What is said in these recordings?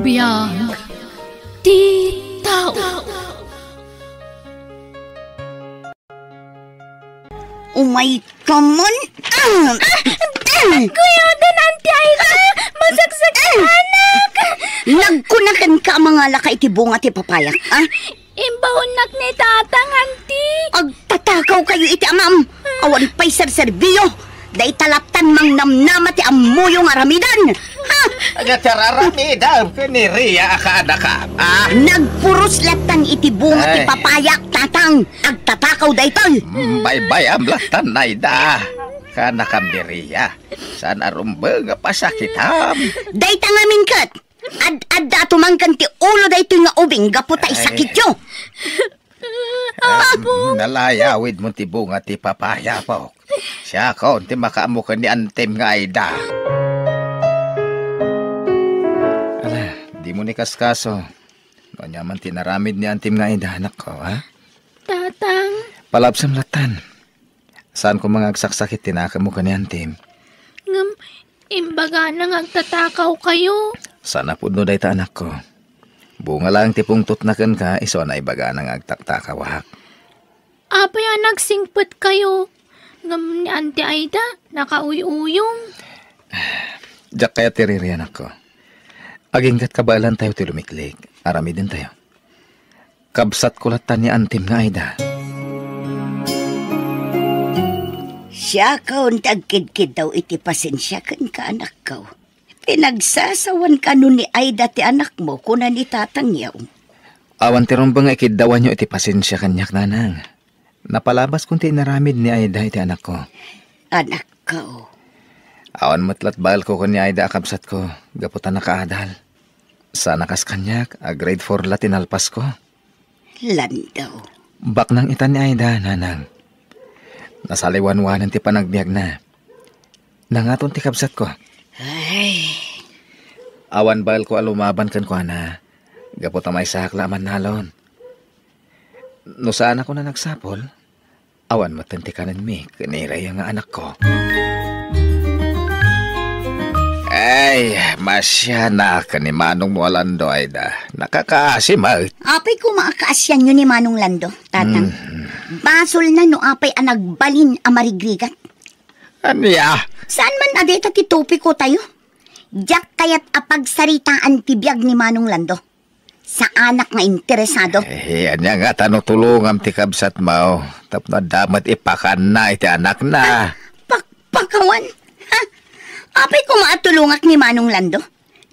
Biyag ti tao. Umay ka man. Kuya, Auntie Aida, masagsak ang anak. Nagkunakan ka mga laka iti bunga ti papayak. Imbaunak ni tatang, Auntie. Agtatakaw kayo iti amam. Awan pa'y serserbiyo. Day talaptan mang namnama ti amuyong aramidan. Agataramida, piniriya ka na ka. Nagpuros latan iti bunga ti papayak, tatang. Agtatakaw daytoy. Bye-bye ang latan na ida. Kana kambiriya. Saan arumbang pasakitam. Day tangamin kat. Ad-ad tumangkan ti ulo daytoy nga ubing gaputay sakit yo. Nalayawid mo ti bunga ti papaya po. Siya ko, ti makaamukan ni Antem nga Aida. Ala, di mo ni kaskaso. Nyaman tinaramid ni Antem nga Aida, anak ko, ha? Tatang. Palabsam latan. Saan ko mga agsaksakit tinaka mo ka ni Antem? Ngam, imbaga nang agtatakaw kayo. Sana po no day ta, anak ko. Bunga lang tipong tutnakan ka, iso na ibaga nang agtaktakawak. Apay nagsingpot kayo. Ngam ni Auntie Aida, nakauy-uyong. Diyak kaya tiriri, anak ko. Agingkat kabalan tayo ti lumiklik. Arami din tayo. Kabsat kulatan ni Antem nga Aida. Siya kaon tagkid-kid daw iti pasensya kan ka anak ko. Pinagsasawan ka nun ni Aida ti anak mo kuna ni tatang yaw. Awan tirong bang ikidawan nyo iti pasensya kanyak nanang. Napalabas kung tinaramid ni Aida iti anak ko. Anak ko. Awan matlat bahal ko ni Aida akabsat ko. Gaputan na kaadal. Sana kas kanyak, grade 4 latin alpas ko. Lando. Bak nang itan ni Aida, nanang. Nasaliwan-wanan ti panagbiag na. Nangaton ti kabsat ko. Ay. Awan bahal ko alumaban kan ko na. Gaputan may sahaklaman nalon. No saan ako na nagsapol, awan matantikanan mi, kaniray ang anak ko. Ay, masya na ka ni Manong mo Lando, Aida. Nakakaasimag. Apay ko maakaasyan nyo ni Manong Lando, tatang. Basol na no apay anagbalin amarigrigat. Aniya? Saan man adeta ti topi ko tayo? Diyak kayat apagsaritaan ti biyag ni Manong Lando. Sa anak nga interesado. Anya nga tanong-tulungam ti kabsat mo. Tapno damat ipakan na iti anak na. Pakpakawan? Ha? Apay ko maatulungak ni Manong Lando?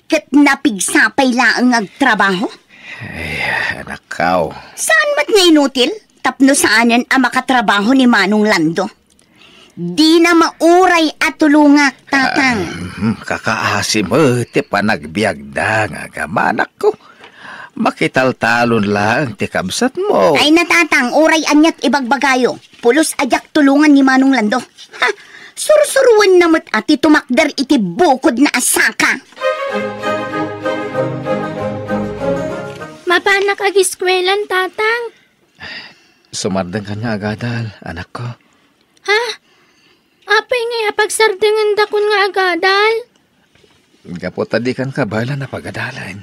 Kat napigsapay laang agtrabaho? Ay, anak kao. Saan mat nga inutil? Tapno saanan ang makatrabaho ni Manong Lando? Di na mauray at tulungak, tatang. Kakaasim mo, ti panagbiagda nga gamanak ko. Makitaltalon lang ti kabsat mo. Ay natatang, uray anyat ibagbagayo. Pulos ajak tulungan ni Manong Lando. Ha? Sursuruan na mo't ati tumakder iti bukod na asaka. Mapanak ag-iskwelan, tatang. Sumardang ka nga agadal, anak ko. Ha? Apay nga pagsardangan dakon nga agadal? Gapot tadi kan kabala na pagadalan.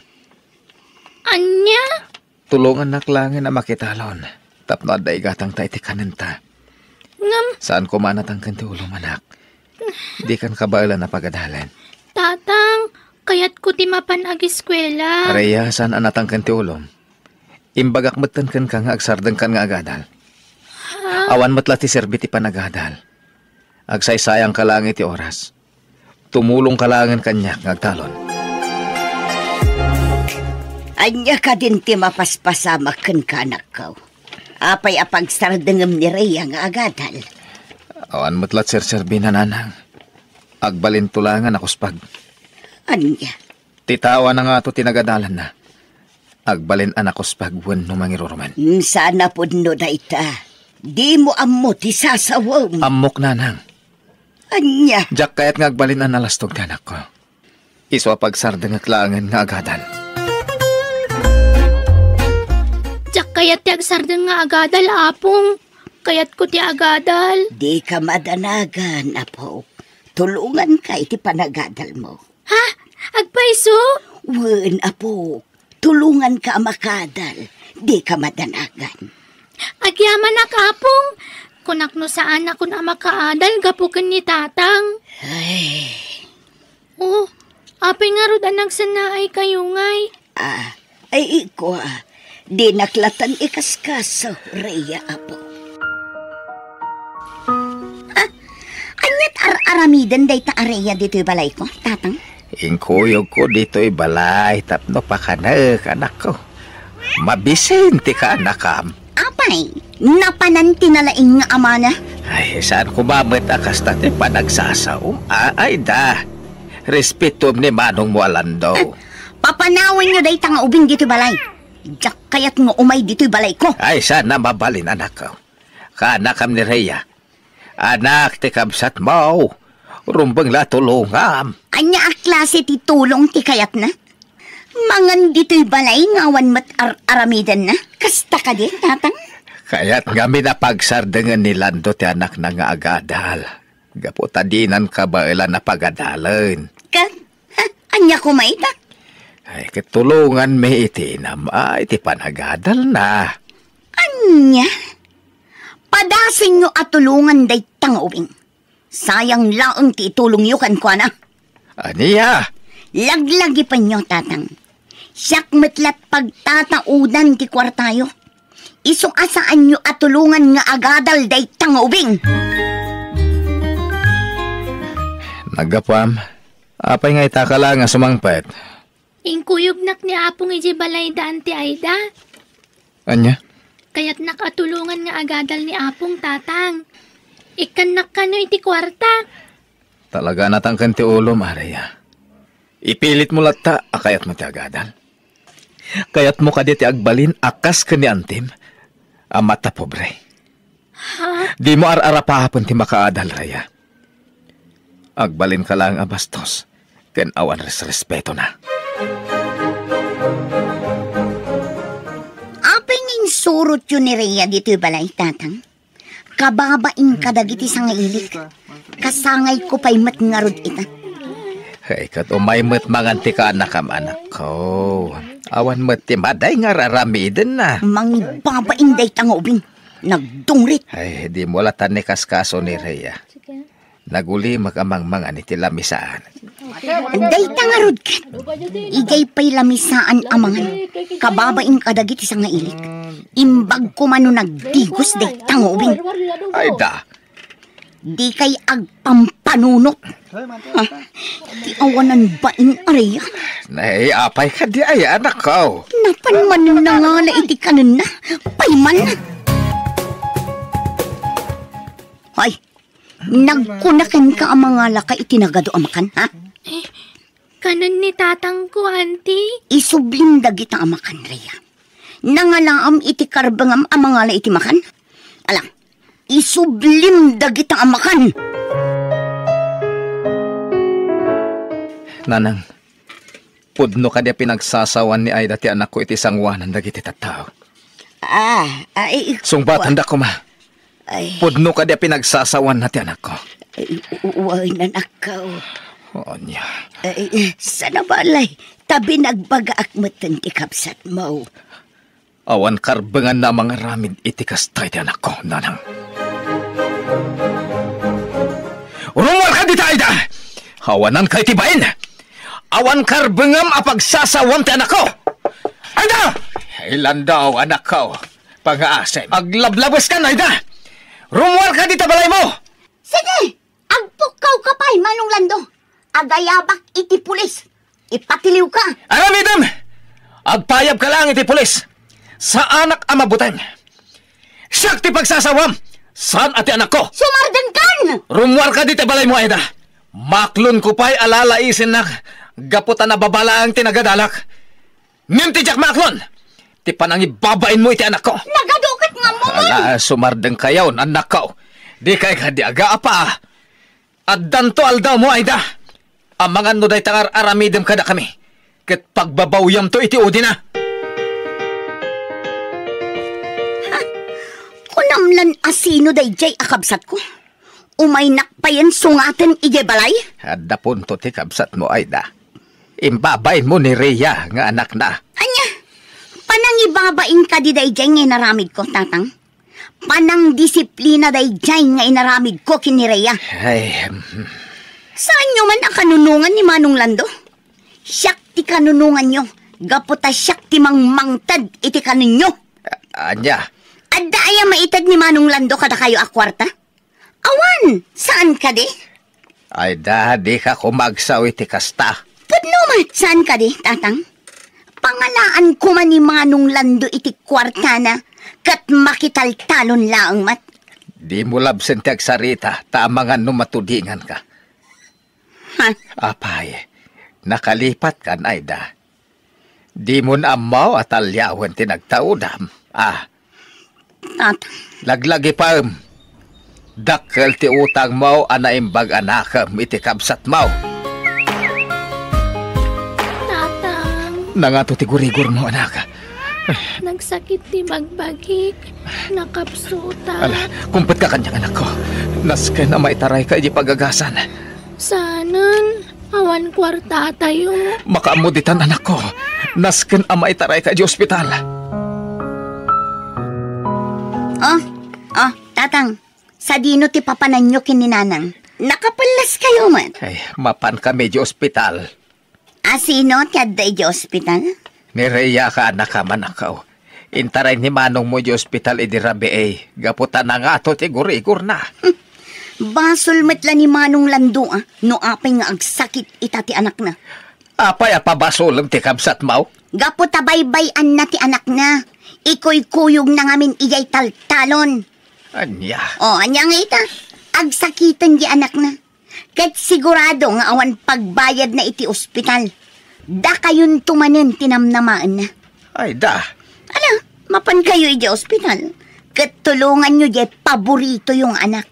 Anya? Tulungan naklangin na makitalon. Tapno aday gatang ta iti kanenta. Ngam, Saan ko manatang kanti ulong anak? Di kan kabala na pagadalan. tatang, kayat ko ti mapan ag-eskwela. Raya, saan anatang kanti ulong? Imbagak matan kan ka nga agsardang kan nga agadal. Awan matla ti serbi ti panagadal. Agsaysayang ka lang iti oras. Tumulong ka langan kanyak nga agtalon. Anya ka din ti mapaspasama kan ka anak ko. Apay apagsardangam ni Rhea nga agadal. Awan matlat serserbi na nanang. Agbalin tulangan ako spag. Anya? Titawa na nga to tinagadalan na. Agbalin anak ko spag wen no mangiruruman. Sana po no na ita. Di mo ammo ti sasawaw mo. Amok nanang. Anya? Jak kayat nga agbalin ang nalastog na anak ko. Iswa pagsardang at langan nga agadal. Jak kayat ti agsardang nga agadal, apong. Kayat ko ti agadal. Di ka madanagan, apo. Tulungan ka iti panagadal mo. Ha? Agpaiso? Wen, apo, tulungan ka makadal. Di ka madanagan. Agyaman na kapong. Kunak no saan ako na makaadal gapukan ni tatang. Ay, Oh, apay nga rod anag sanaay kayo ngay. ay iko di naklatan ikaskaso, Rhea, apo. Anyat aramidan day ta Rhea dito'y balay ko, tatang? Ingkuyog ko dito'y balay, tapno pa ka na, anak ko. Mabisinti ka, anakam. Apay, napananti na laing nga ama na. Ay, saan ko mamatakas tate pa nagsasaw? Ay da, respetum ni Manong mo alando. Papanawin nyo day ta nga ubing dito'y balay. Diyak kayat nga umay dito'y balay ko. Ay, sana mabalin, anak ko. Kanakam ni Rhea. Anak, ti kabsat mo. Rumbang latulungam. Anya a klase ti tulong ti kayat na? Mangan dito'y balay ngawan mat aramidan na. Kasta ka di, tatang? Kaya't kami na pagsardengan ni Lando ti anak na nga agadal. Gaputadinan ka ba ilan na pagadalan? Anya kumaita? Ay, katulungan may itinam ay ti panagadal na. Anya? Padasing nyo at tulungan day tangawing. Sayang laang ti tulong yu kan kwa na. Aniya? Laglagi pa nyo, tatang. Siyak metlat pagtataudan ti kwartayo. Isong asaan nyo at tulungan nga agadal day tangawing. Nagapam, apay nga itakala nga sumangpet. Ingkuyog nak ni apong iji balay daan ti Aida. Anya? Kaya't nakatulungan nga agadal ni apong tatang. Ikan nakano iti kwarta. Talaga natangkan ti ulo, Maria. Ipilit mo lata, akayat mo ti agadal. Kayat mo kadi ti agbalin, akas ka ni Antim. Amata pobre. Ha? Di mo ar-arapahapon ti makaadal, Raya. Agbalin ka lang abastos. Ken awan respeto na. Apeng surot yun ni Rhea dito'y balay, tatang. Kababaing kadagiti sa ngailik. Kasangay ko pa'y matngarod ita. Hey, kat umay mo't manganti ka anak ko. Awan mo't ti maday nga raramidin na. Mangibabaing day tangobing. Nagdungrit. Ay, di mo latan ni kaskaso ni Rhea. Naguli magamang ni ti lamisaan. Day tangarod ka. Igay pa'y lamisaan amangan. Kababaing kadagiti sa ngailik. Imbag ko mano nagdigos day tangobing. Ay da. Di kay agpampanunot. Di awanan baing Rhea. Naiapay ka di ay anak ko. Napanman na nga na iti kanan na. Payman. Hoy, nagkunakan ka ang mga laka itinagado amakan, ha? Kanon ni tatang ko, auntie. Isublim dagita amakan, Rhea. Nangalaam iti karbangam ang mga la iti makan. Alang, isublim dagita amakan. Nanang, pudno ka di pinagsasawan ni Aida ti anak ko iti sangwanan dagiti tattao. Ay, Sungbat handa ko ma. Ay, Pudno ka di pinagsasawan na ti anak ko. uway na nakaw. O niya. Ay, sana balay, tabi nagbagaak matan ti kapsat mo. Awan karbangan na mga ramid iti kastay ti anak ko, nanang. Urumwal ka dita, Aida! Hawanan ka iti bain! Awan karbangam apagsasawan ti anak ko! Aida! Ilan daw, anak ko. Pang-aasem. Aglablabas ka, Aida! Rumwal ka dita balay mo! Sige, agpukaw ka pa'y Manong Lando. Agayabak iti pulis. Ipatiliw ka. Aramidam! Agpayab ka lang iti pulis. Sa anak amabutan. Siyak ti pagsasawam. Saan ati anak ko? Sumardan kan! Rumwal ka dita balay mo, Aida. Maklon ko pa'y alalaisin na gaputan na babalaang tinagadalak. Ngem ti jak maklon. Ti panang ibabain mo iti anak ko. Nagadukat nga mo. Ala, sumardeng kayaw, anak ko. Di kay kadi aga apa. At danto aldaw mo, Aida. Amangan no day tangar aramidem kada kami. Ket pagbabawyam to iti udi na. Kunamlan asino day jay akabsat ko. Umay nakpayan sungatan ije balay. Adda punto ti kabsat mo, Aida. Imbabain mo ni Rhea nga anak na. Anya, panangibabain ka di dayjay nga inaramid ko, tatang. Panang disiplina dayjay nga inaramid ko kini Rhea. Ay, Saan nyo man ang kanunungan ni Manong Lando? Siyak ti kanunungan nyo. Gaputa siyak ti mangmangtad iti kanunyo. anya, Adda aya maitad ni Manong Lando kada kayo akwarta? Awan, saan ka di? ay di ka kumagsaw iti kasta. Pudnumat, saan ka di, tatang? Pangalaan ko man ni Manong Lando iti kwarta na kat makitaltalon laang mat. Di mo labsen ti agsarita, tama nga numatudingan ka. Ha? Apay, nakalipat kan Aida. Di mo na amaw at alyawan ti nagtaudam. Tatang, Laglagi pa dakkel ti utang mo anaimbag anakam iti kabsat mo. Tatang, Nangato ti gurigor mo anak. nagsakit ti bagbagik. Nakapsuta. Ala, kumpet ka kanyang anak ko. Nasken na maitaray ka iti pagagasan. Sanan, awan kwarta tayo. Makaamuditan anak ko. Nasken ang maitaray ka iti ospital. tatang, sa dino ti papanan nyo kininanang. Nakapalas kayo man. Ay, mapan ka medyo ospital. Sino ti adda iti ospital? Ni Rhea ka anak ka manakaw. Intaray ni Manong mo di ospital iti rabi gaputan na nga to ti gurigor na. Basol metla ni Manong Lando no apay nga agsakit ita ti anak na. Apay apabasolem ti kabsat mo. Gapo tabaybay-an na ti anak na. Iko'y kuyog na ngamin iyay taltalon. Anya. Anya nga ita. Agsakitan di anak na. Kat sigurado nga awan pagbayad na iti ospital. Da kayon tumanen tinamnamaan na. Ay da. Ala, mapan kayo iti ospital. Kat tulungan nyo di paborito yung anak.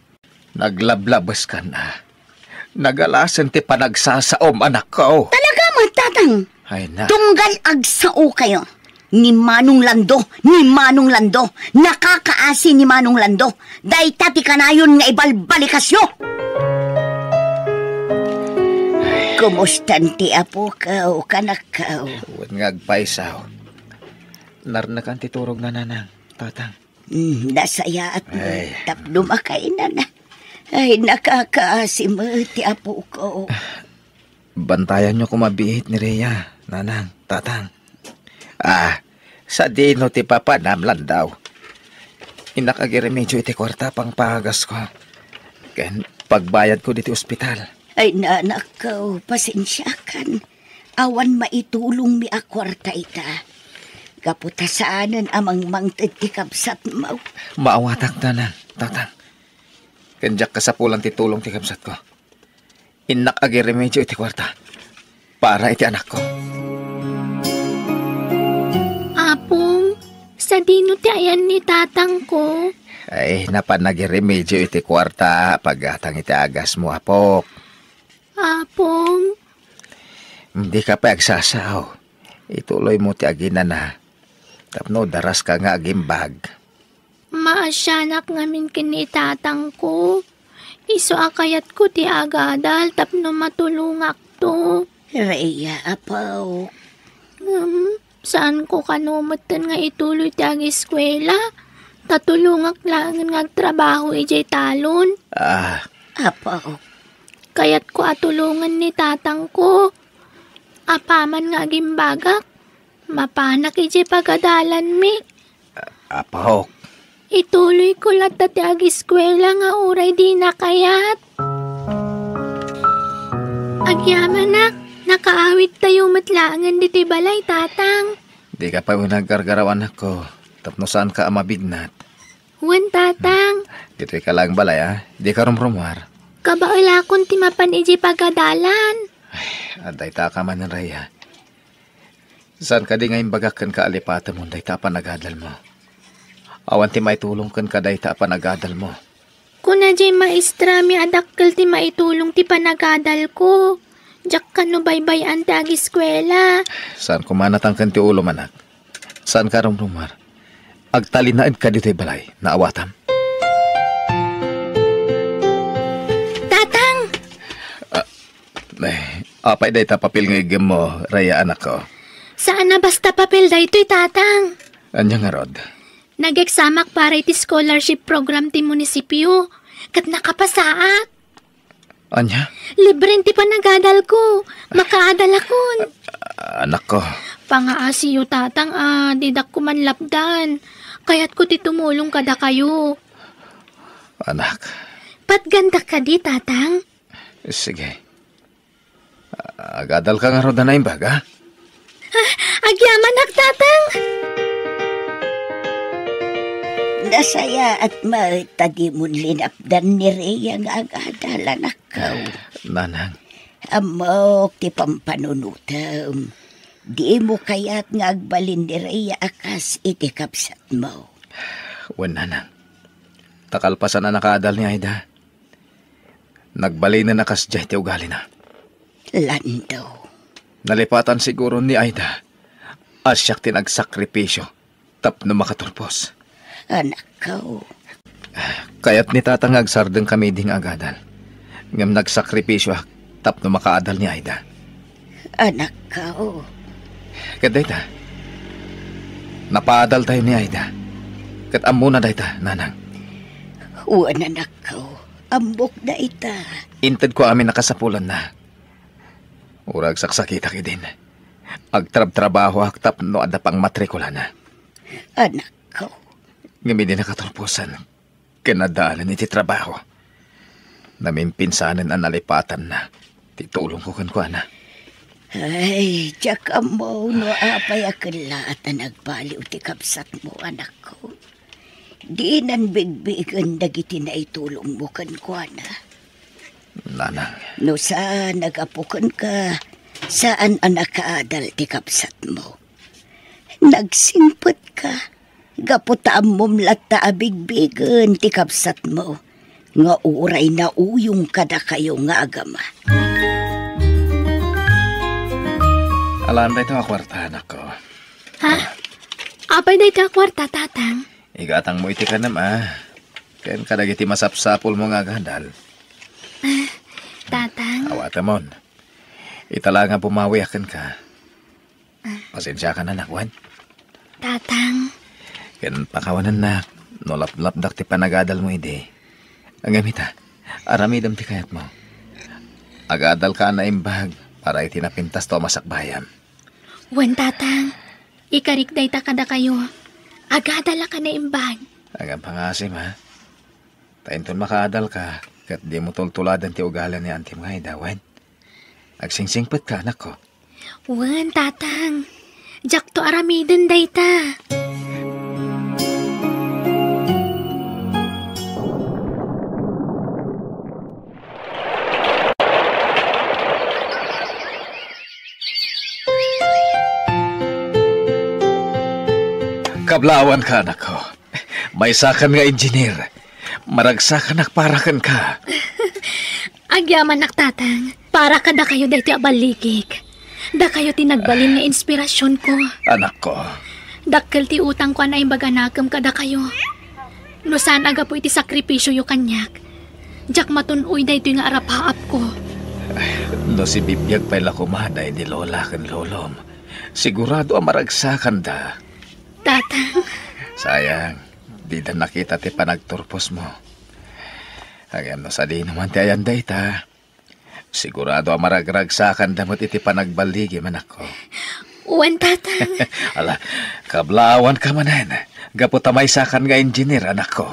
Naglablabas ka na. Nagalasan ti panagsasaom anak ko. Talaga matatang. Ay na. Tunggal agsao kayo. Ni Manong Lando, ni Manong Lando. Nakakaasi ni Manong Lando. Day tati kanayon nga ibalbalikasyo. Kumustan ti apo ka o kanak ka o? Huwag ngagpaisaw. Narnakan ti turog na nanang, tatang. Nasaya at Ay. tapno makainan na. Ay, nakakaasi mo ti apo ko. Bantayan nyo kumabihit ni Rhea, nanang, tatang. Sa dino ti papanamlan daw. Inakagiremedyo iti kwarta pang pagas ko. Ken pagbayad ko diti ospital. Ay, nanak ko, pasensyakan. Awan maitulong mi akwarta ita. Kaputasaanan amang mangtid ti kabsat mo. Maawatak nanang, tatang. Kenjak ka sa pulang ti tulong ti kabsat ko. Inakagiremedyo iti kwarta. Para iti anak ko. Apong, sa dino ti ayan ni tatang ko. Ay, napanagiremedyo iti kwarta pagatang iti agas mo, apok. Apong, Hindi ka pa agsasaw. Ituloy mo ti agina na. Tapno daras ka nga agimbag. maasyanak ngamin kini tatang ko. Iso akayat ko ti agadal tapno matulungak to. Rhea, apaw. Saan ko kanumatan nga ituloy ti ag eskwela? Tatulungak lang nga trabaho ijay talon. Apaw. Kayat ko atulungan ni tatang ko. Apaman nga gimbagak. Mapanak ijay pagadalan mi. Apok. Ituloy ko lang ti ag eskwela nga uray di nakayat. Agyaman na, nakaawit tayo matlangan di ti balay tatang. Di ka pa naggargarawan ako. Tapno saan ka amabignat. Wan tatang, Dito'y ka lang balay, Di ka rumrumar. kabailakon ti mapan ijay pagadalan. Aday ta ka man ng Rhea. Saan ka di ngayon bagakan ka alipata mo, day ta panagadal mo. Awan ti maitulong kan ka day ta panagadal mo. Kuna jay maestra mi adakkel ti maitulong ti panagadal ko. Jak ka no baybayan ti ag eskwela. Saan kumanatang ti ulo manak? Saan ka rumrumar? Agtalinaid ka dito'y balay, naawatam. Tatang! Apay day ta papel nga igam mo, Raya anak ko. Saan na basta papel da ito'y tatang? Anya nga rod? Nag-examak para iti scholarship program ti munisipyo. Kat nakapasaat. Anya? Libre ti panagadal ko. Makaadal akon. Anak ko. Pangaasiyo tatang didak ko man lapdan. Kaya't ko ti tumulong kada kayo. Anak. Patganda ka di tatang? Sige. Agadal ka nga rod na imbag, ha? Agyaman tatang. Nasaya at matadi mo linapdan ni Rhea nga agadal anak ko. Nanang. Amok ti pampanunutam. Di mo kaya't nga agbalin ni Rhea akas iti kapsat mo. Wan nanang. Takalpasan na nakaadal ni Aida. Nagbalay na nakas dyan ti ugali na. Lando. Nalipatan siguro ni Aida. Asyak tinagsakripisyo. Tapno makaturpos. Anak ko. Kaya't ni tatang agsardeng kami ding agadal. Ngam nagsakripisyo tapno makaadal ni Aida. Anak ko. Kadayta. Napaadal tayo ni Aida. Kat amuna dayta, nanang. Uwan anak ko. Ambok na ita. Inted ko amin nakasapulan na. Urag saksakita ki din. Agtrab-trabaho haktap no ada pang matrikula na. Anak ko. Ngami din nakaturpusan. Kinadaalan iti trabaho. Namimpinsanan ang nalipatan na. Titulong ko kan na. Ay, tsaka mo no apay akala at nagbaliw ti kapsat mo anak ko. Di nan bigbigan dagiti na itulong mo kan na. Nanang. No sa nagapukan ka, saan ang nakaadal ti kapsat mo? Nagsimpot ka, gaputaan mo mlata abigbigan ti kapsat mo, nga uray na uyong kada kayo nga agama. Alam na ito ang kwarta, anak ko. Ha? Apay na ito kwarta, tatang? Igatang mo iti ka naman. Kayan ka nagiti masapsapol mo nga gandal. Tatang? Awata mon. Itala nga pumawiakan ka. Pasensya ka na, nakwan. Tatang? Kayan pakawanan na. Nolap-lapdak ti panagadal mo ide. Ang gamita, aramidam ti kayat mo. Agadal ka na imbag para itinapintas to masakbayan. Wan, tatang. Ikarik day ta kada kayo. Agadala ka na imbag. Agang pangasim, ha? Tainton makaadal ka, kat di mo tultuladan ti ugalan ni Auntie mga idawan. Agsingsingpet ka, anak ko. Wan, tatang. Jak to aramiden day ta. Kablawan ka, anak ko. May sakan nga engineer. Maragsakan nakparakan ka. Agyaman nak tatang. Para ka da kayo day ti abaligig. Da kayo tinagbalin nga inspirasyon ko. Anak ko. Dakkel ti utang ko na imbaganakam kada kayo. No saan aga po iti sakripisyo yu kanyak. Jak matunoy day ito nga arapaap ko. No si bibiyag pala kumaday ni lola kan lolom. Sigurado ang maragsakan da. Tatang. Sayang, di na nakita ti panagturpos mo. Agam no sa di naman ti ayan day ta. Sigurado ang maragragsakan damot iti panagbaligi man ako. Uwan, tatang. Ala, kablawan ka manan. Gapot may sakan nga engineer, anak ko.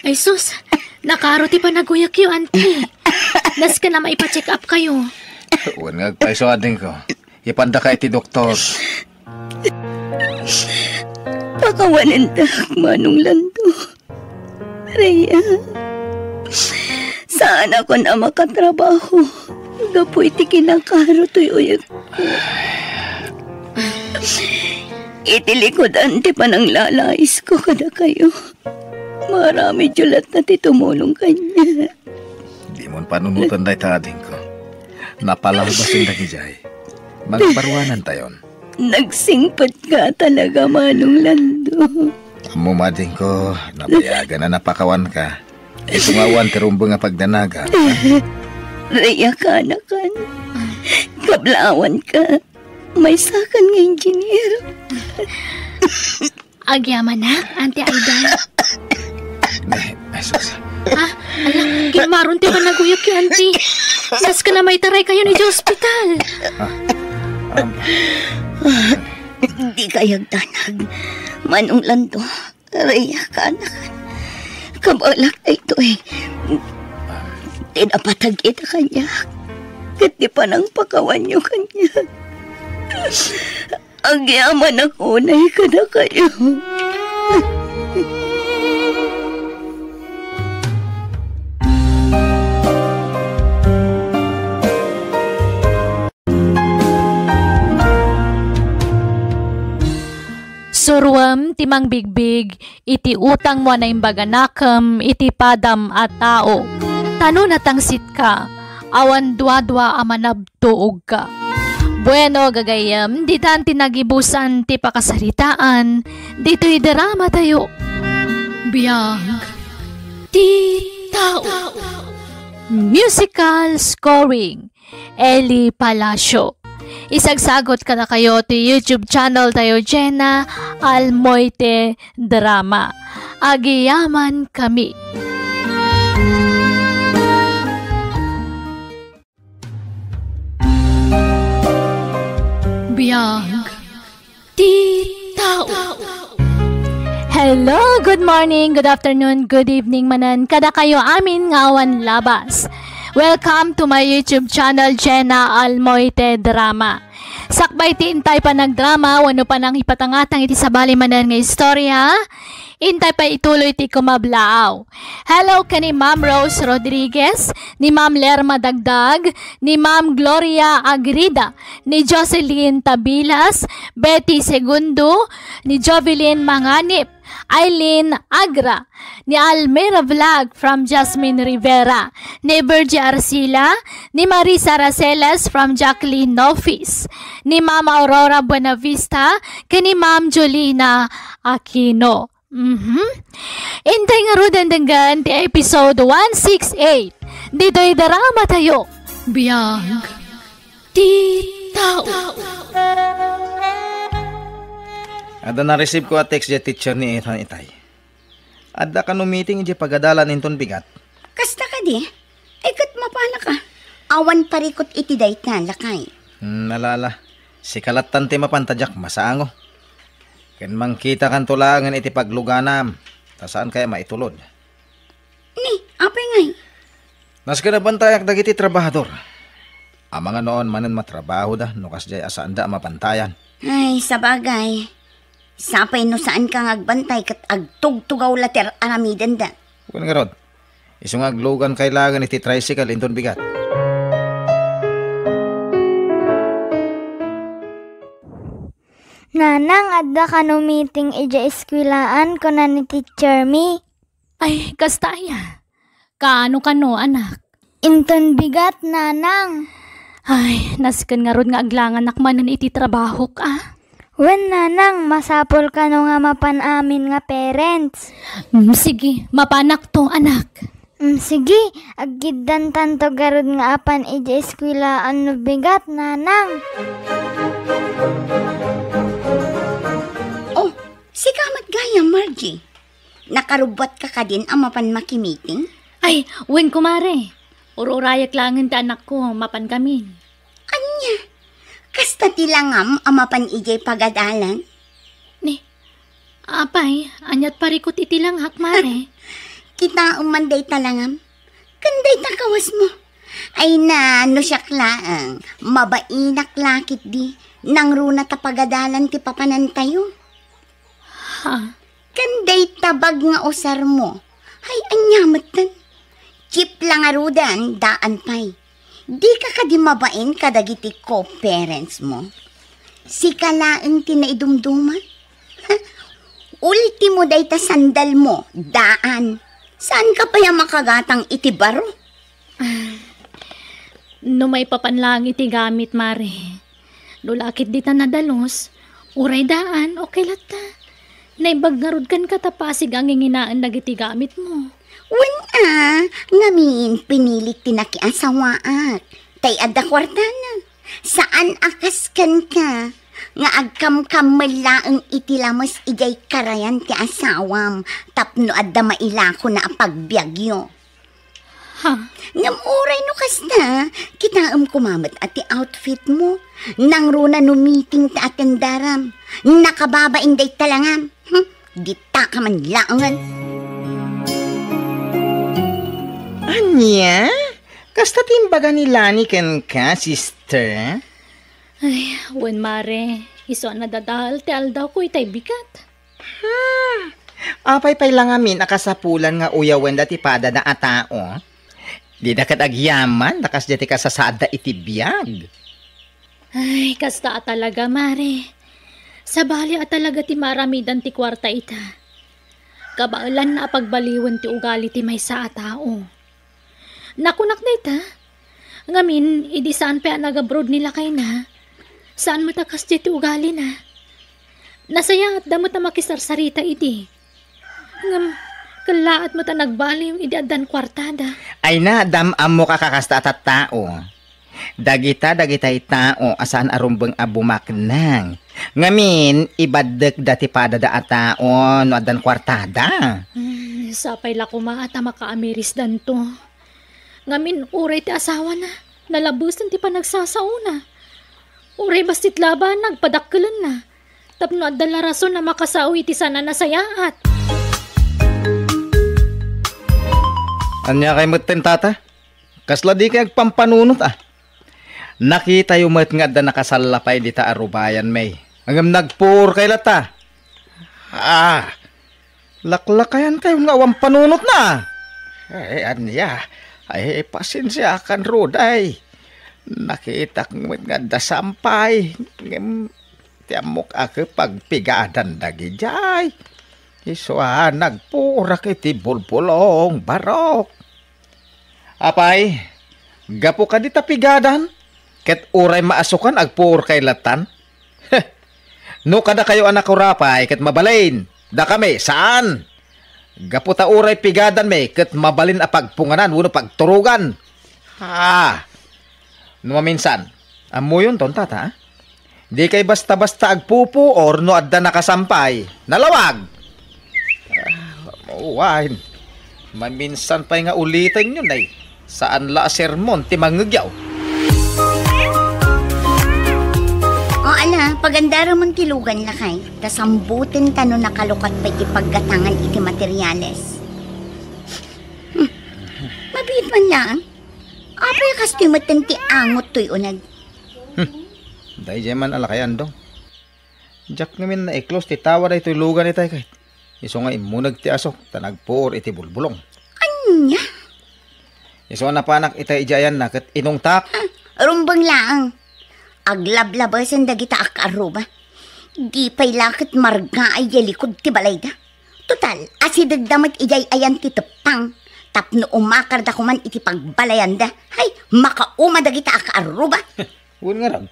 Ay sus, nakaro ti panaguyak yu, auntie. Nas ka na maipa-check up kayo. Uwan nga paiso ading ko. Ipanda ka iti doktor. Pakawanan ta, manong lando. Rhea, saan ako na makatrabaho? Gapo iti kinakaro to'y ko. Itilikod ante pa nang lalais ko kada kayo. Marami julat na titumulong kanya. Di mo panunutan day ta ading ko. Napalabas yung dagijay. Magbarwanan tayon. Nagsingpat ka talaga, manong lando. Mumading ko, nabayagan na napakawan ka. Itungawan terumbo nga pagdanaga. Raya ka, anakan. Kablawan ka. May sakan nga engineer. Agyaman na, Auntie Aida. Ay, sus. Ala, kinamaron ti pa naguyok ki, Auntie. Nas ka na may taray kayo ni hospital. Di kayag tanag. Manong lando. Raya ka, anakan. Kabalak na ito eh. Tinapatag kita kanya. Kati pa nang pakawan niyo kanya. Ang yaman ako na ikada kayo. Surwam timang bigbig, iti utang mo na imbaganakam, iti padam at tao. Tano natangsit ka, awan dwa-dwa amanabtuog ka. Bueno gagayam, di tan tinagibusan ti pakasaritaan, dito'y drama tayo. Biyag, ti tao. Musical scoring, Eli Palacio. Isagsagot ka na kayo to YouTube channel tayo, Jenna Almoite Drama. Agiyaman kami. Biyag ti tao. Hello, good morning, good afternoon, good evening manan. Kada kayo amin ngawan labas. Welcome to my YouTube channel, Jenna Almoite Drama. Sakbay ti intay pa nagdrama, wano pa nang hipatangatang iti sabali manan nga istorya. Intay pa ituloy ti kumablaaw. Hello ka ni Ma'am Rose Rodriguez, ni Ma'am Lerma Dagdag, ni Ma'am Gloria Agrida, ni Jocelyn Tabilas, Betty Segundo, ni Jovelyn Manganip, Eileen Agra, ni Almera Vlog from Jasmine Rivera, ni Virgie Arcila, ni Marisa Raceles from Jacqueline Nofis, ni Ma'am Aurora Buenavista, ni Ma'am Jolina Aquino. Intay nga ro dandangan ti episode 168. Dito'y drama tayo. Biyag ti tao. Ada na-receive ko a text di teacher ni Ethan Itay. Ada ka no meeting di pagadalan inton bigat. Kasta ka di? Ikat mapala ka. Awan parikot iti daytan, lakay. Nalala. Si kalatan ti mapantadyak masango. Ken mangkita kan tulangan iti pagluganam. Tasaan kaya maitulod? Ni, apay ngay? Nas ka nabantayak dagiti trabahador. Ang mga noon manan matrabaho da, nukas jay asaan da mapantayan. Ay, sabagay. Sapay no saan kang agbantay kat agtugtugaw later aramidan da. Kung nga rod, isang aglugan kailangan iti tricycle inton bigat. Nanang, adda ka no meeting ija eskwilaan ko na ni Teacher Mi. Ay, kastaya. Kaano kano, anak? Inton bigat, nanang. Ay, nasken nga ron nga aglangan nakmanan iti trabaho ka. Wen, nanang, masapol ka no nga mapan amin nga parents. Sige, mapanak to, anak. Sige, aggidan tanto garod nga apan ija eskwilaan no bigat, nanang. Si kamat gaya, Margie. Nakarubat ka ka din ang mapan makimiting? Ay, wen kumare. Uro-urayak langin ta anak ko, mapan kami. Anya? Kasta tilangam ang mapan ijay pagadalan? Ni, apay, anyat parikot itilang hakmare. Kita umanday talangam. Kanday takawas mo. Ay na, no siya klaang. Mabainak lakit di. Nang runa ta pagadalan ti papanan tayo. Kanday tabag nga usar mo. Ay, anyamatan. Chip lang arudan, daan pay. Di ka kadi mabain kadagiti ko parents mo. Si kalaang tinaidumduman. Ultimo day ta sandal mo, daan. Saan ka pa yung makagatang itibaro? No may papanlang iti gamit, mare. Lulakit di ta nadalos. Uray daan, okay lata. Naibag nga rod kan katapasig ang nginaan nagiti gamit mo. Wala, ngamin pinilit tinakiasawaat. Tay adda kwarta na. Saan akaskan ka? Nga agkam-kam malaang itilamos ijay karayan ti asawam. Tapno adda mailako na apagbiagyo. Ha? Ngamuray no kasta, kitaam kumamat at ti outfit mo. Nang runa no meeting ta atendaram. Nakababaing day talangam. Dita ka man laangan. Anya? Kasta timbaga ni Lani ken ka, sister? Ay, wen mare. Iso na dadahal ti aldaw ko itay bigat. Apay pay lang amin akasapulan nga uyawen dati pada na atao. Di na agyaman, nakas dati ka sa sada itibiyag. Ay, kasta talaga mare. Sa bali talaga ti maramidan ti kwarta ita. Kabailan na pagbaliwan ti ugali ti may sa atao. Nakunak na ita. Ngamin, idi saan pa nag-abroad nila kay na. Saan matakas ti ugali na. Nasaya at damot na makisarsarita idi. Ngam, kalaat mo ta nagbali yung idi adan kwartada. Ay na, damam mo kakakasta at tao. Dagita tao asaan arumbang abumaknang. Ngamin, ibadek dati pada da atao no adan kwartada. Sapay la kumaata makaamiris dan to. Ngamin, uray ti asawa na. Nalabusan ti pa nagsasauna. Uray bastit laban, nagpadakkelan na. Tapno adala rason na makasawi ti sana nasayaat. Anya kay maten tata? Kasla di kay agpampanunot Nakita yung mat nga da nakasalapay di ta arubayan may. Hanggang nagpur kay lata. Laklakayan kayo nga awang panunot na. Anya, ay pasensya kan roday. Nakita kong nga da sampay. Tiamok ako pagpigadan dagi jay. Iswa nagpura kay ti bulbulong barok. Apay, gapo ka di tapigadan? Ket uray maasukan agpur kay latan? No kada kayo anak urapay ket mabalain. Da kami, saan? Gapo ta uray pigadan may ket mabalin a pagpunganan uno pagturugan. No maminsan, amo yun ton tata. Di kay basta-basta agpupu or no adda nakasampay. Nalawag! Mauwain. Maminsan pa'y nga ulitan yun ay. Saan la sermon ti mangagyaw? O ala, pagandara mong tilugan na kay. Tasambutin ka no nakalukat pa iti paggatangan iti materyales. Mabit man lang. Apay kastimatan ti angot to'y unag. Dahil dyan man alakayan dong. Jack namin na iklos ti tawa na ito'y lugan itay kahit. Iso nga imunag ti asok, tanagpur iti bulbulong. Anya? Iso nga napanak itay ijayan na kat inong tak. Rumbang lang. Aglablabasan dagita akaruba. Di pa'y lakit marga ay yalikod ti balay da. Total, asidagdamat ijay ayan ti tepang. Tapno umakar da kuman iti pagbalayan da. Hay, makauma dagita akaruba. Huwag nga ram.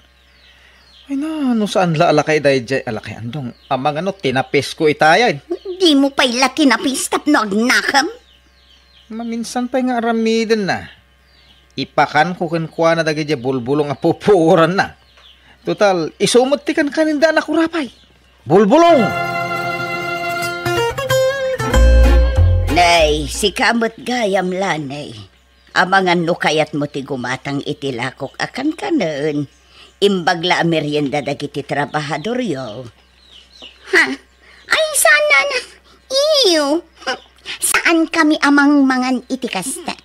Ay na, no saan la alakay dahi jay alakay andong. Amang ano, tinapis ko itayan. Di mo pa'y latinapis tapno agnakam. Maminsan pa'y nga aramidin na. Ipakan ko kinkwa na dagi jay bulbulong a pupuran na. Total, isumot ti kan kaninda na kurapay. Bulbulong! Nay, si kamot gayam lanay. Amangan no kayat mo ti gumatang itilakok akan kanon. Imbagla merienda dagiti trabahador yo. Ha? Ay, sana na. Iyo. Saan kami amang mangan itikasta?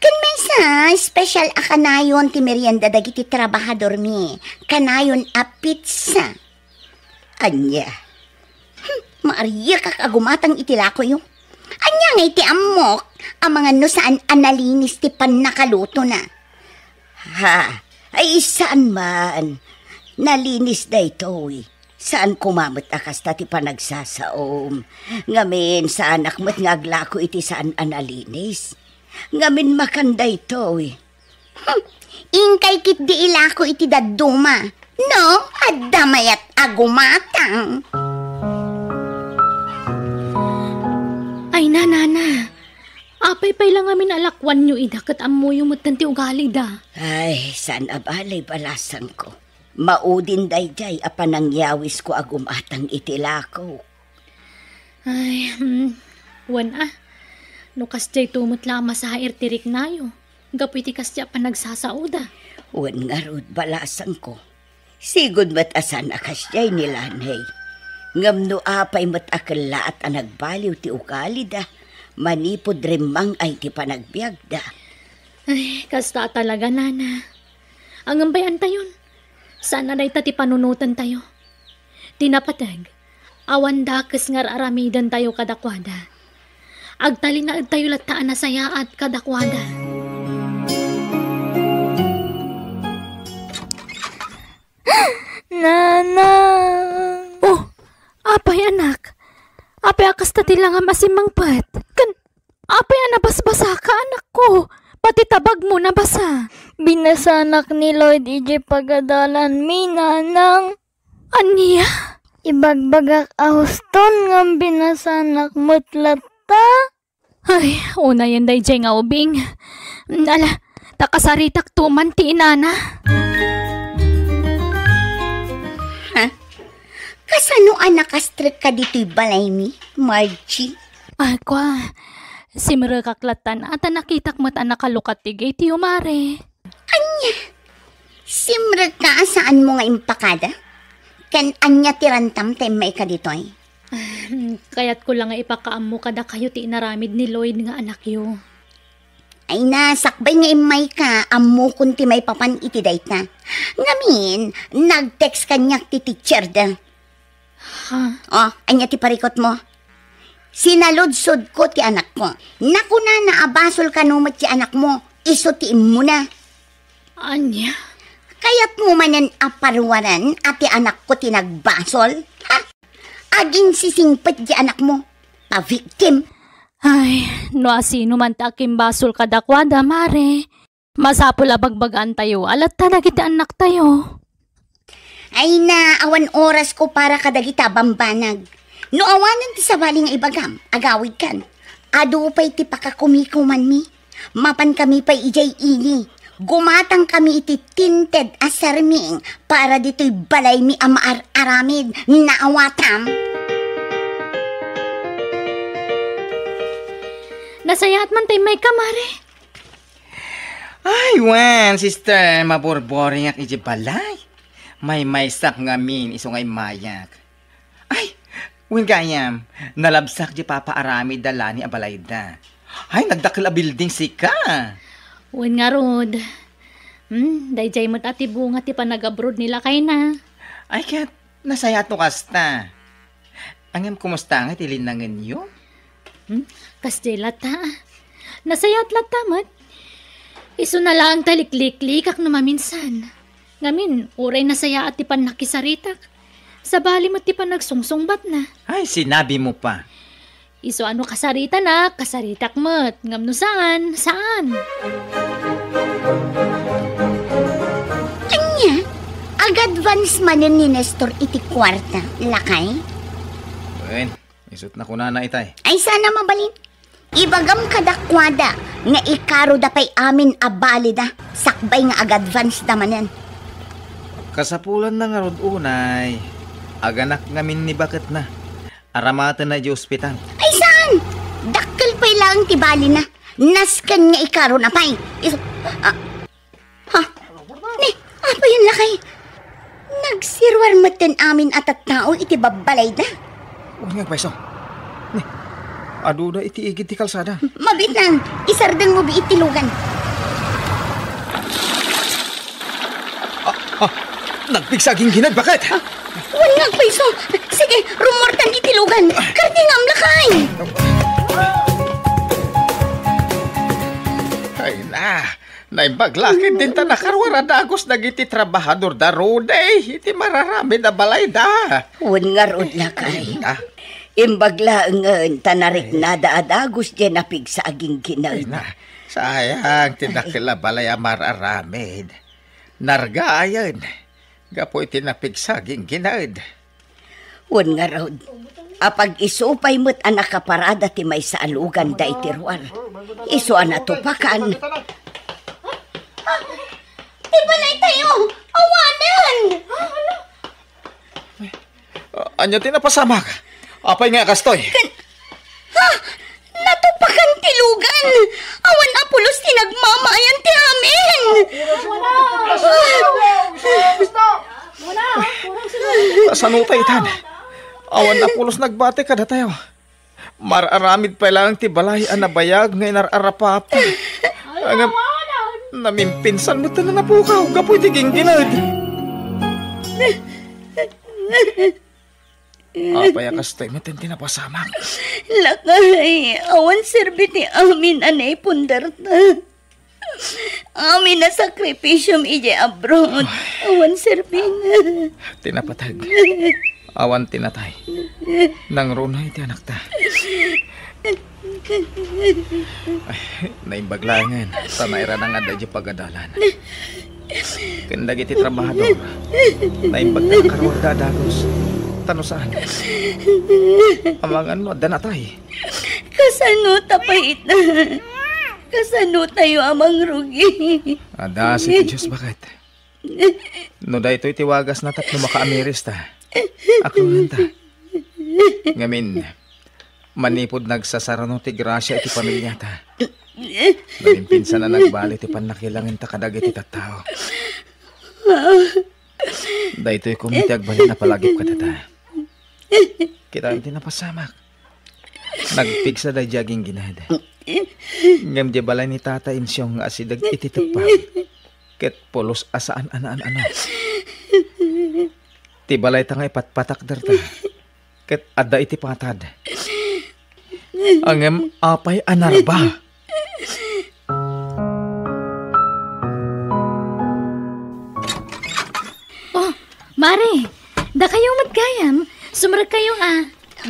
Kan may sa special a kanayon ti merienda dagiti trabahador mi. Kanayon a pizza. Anya. Maariya kakagumatang itilako yo. Anya nga iti amok. Ang mga no saan analinis ti pan nakaluto na. Ha? Ay saan man. Nalinis da ito eh. Saan kumamot akas ti panagsasaom. Ngamin saan akmat ngaglako iti saan analinis. Ngamin makanda ito eh. Ingkay kit di ilako iti daduma. No, adamayat agumatang. Hala, nana. Apay pay lang amin alakwan nyo idakat amo yung matanti ugali da. Ay, saan abalay balasan ko. Maudin dayjay apan ang yawis ko agumatang itilakaw. Ay, wan Nukas jay tumot lama sa hair tirik nayo. Gapoy tikas jay pa nagsasauda. Wan nga rod balasan ko. Sigod mat asan akas jay nilanay. Ngam no apay mat akala at anagbaliw ti ugali da. Manipod rimang ay ti panagbiag da. Ay, kasta talaga, nana. Ang ambayan tayon. Sana na ti panunutan tayo. Tinapatag, awan dakes ngar aramidan tayo kadakwada. Agtali na tayo lataan na saya at kadakwada. Nana! Oh, apay anak. Apay akas tati lang ang masimang pat. Apay anabasbasa ka anak ko. Pati tabag mo nabasa. Binasanak ni Lloyd ije pagadalan mi, nanang. Aniya? Ibagbagak ahuston ngam binasanak mutlata. Ay, una yan day jay nga ubing. Ala, takasaritak tuman ti inana. Ha? Kasano anak astrik ka dito'y balay mi, Margie? Ay, kwa. Si Merekaklatan at nakitak mat anak kalukat tigay ti umare. Anya? Simrag ka saan mo nga impakada? Ken anya tirantam tem may ka dito'y? Kaya't ko lang nga ipakaam mo kada kayo ti inaramid ni Lloyd nga anak yo. Ay na, sakbay nga imay ka, amo kunti may papan iti dayta. Ngamin, nag-text kanyak ti teacher da. Ha? Oh, anya ti parikot mo? Sinalodsod ko ti anak ko. Naku na, naabasol ka numat ti anak mo. Isutiin mo na. Anya? Kaya't mo manan aparwaran at ti anak ko tinagbasol? Ha? Aging sisingpet ti anak mo. Pa-victim. Ay, no asino man takim basol kadakwada, mare. Masapula bagbagaan tayo, alat talagit anak tayo. Ay na, awan oras ko para kadagita bambanag. No awanan ti sabali nga ibagam, agawid kan. Ado pa'y ti pakakumikuman mi. Mapan kami pa'y ijay ini. Gumatang kami iti tinted asarming para dito'y balay mi aramid na awatam. Nasayat man tayo may kamare. Ay, wan, sister, maborboring ak iti balay. May maysak ngamin iso ngay mayak. Ay, wen gayam, nalabsak di papaarami dala ni abalayda. Ay, nagdakil a building sika. Wen nga rod. Dayjay mo't ati bunga ti panag-abroad nila kay na. Ay, kaya't nasayat no kasta. Angam kumusta nga tilinangan yun? Kasdi lata. Nasayat lata mat. Iso na lang taliklik-likak na maminsan. Ngamin, uray nasaya at ti panakisaritak. Sa bali mo ti panagsungsungbat na. Ay, sinabi mo pa. Iso ano kasarita na, kasaritak mo't. Ngam no saan? Saan? Anya, ag-advance manin ni Nestor iti kwarta, lakay? Wen, isut na kuna na itay. Ay sana mabalin. Ibagam kadakwada nga ikaro da pay amin abalida. Sakbay nga ag-advance damanan. Kasapulan na nga rod unay. Aganak ngamin ni bakit na. Aramatan na di ospital. Ay saan? Dakkel pay lang tibali na. Naskan nga ikaro na pay. Ni, apa yun lakay? Nagsirwar maten amin at tao iti babalay na. Huwag nga paiso. Ni, ado na iti igit ti kalsada. Mabit lang, isardang mo biitilugan. Nagpigsaging ginad, bakit? Huwag nga paiso. Sige, rumortan itilugan. Kardingam lakay. Ay na, naibaglakid din ta nakarwara dagos nagiti trabahador da rode. Iti mararami da balay da. Huwag nga rod lakay. Ah, Imbagla nga tanarik na daadagos dyan na pigsaging ay ginag. na, sayang tinakila balay amararamid. Nargayan, gapo iti napigsaging ginad. Huwag nga rod. Apag isupay mo't anak kaparada ti may sa alugan da itiruar. Isu anatupakan. Ibalay tayo! Awanan! Anya tinapasamak. Apay nga kastoy. Natupakan tilugan! Awan apulos tinagmamayan ti amin! Sanutay tan. Awan na pulos nagbate kada tayo. Mararamid pa lang ti balay anabayag ngay nararapapa. Ang namimpinsan mo ta na napukaw. Gapoy ti gingginad. Apay kastoy mo tinapasamak. Lakay, awan serbiti amin anay pundarta. Amin na sakripisyom ije abroad. Awan serbin. Tinapatag. Awan tinatay. Nang runay ti anak ta. Naimbaglangan. Sanayra na nga dadya pagadalan. Kandag iti trabahador. Naimbaglang karwag dadagos. Tano saan? Amang ano, danatay. Kasano tapay ita? Kasano tayo amang rugi? Ada si Diyos bakit? No da ito'y tiwagas na tatlo makaamiris ta. Aklunan ta. Ngamin, manipod nagsasarano ti grasya iti pamilya ta. Nalimpinsan na nagbali ti panakilangin ta kadag iti tattao. Da ito'y kumiti agbali na palagip ka ta. Kita hindi napasamak. Nagpigsa da jaging ginada. Ngam di balay ni tata insyong asidag ititapag. Ket polos asaan anaan-ano. Ti balay ta ngay patpatak darta. Ket adda iti patad. Angem apay anarba. Oh, Mare, da kayo matgayam. Sumarag kayo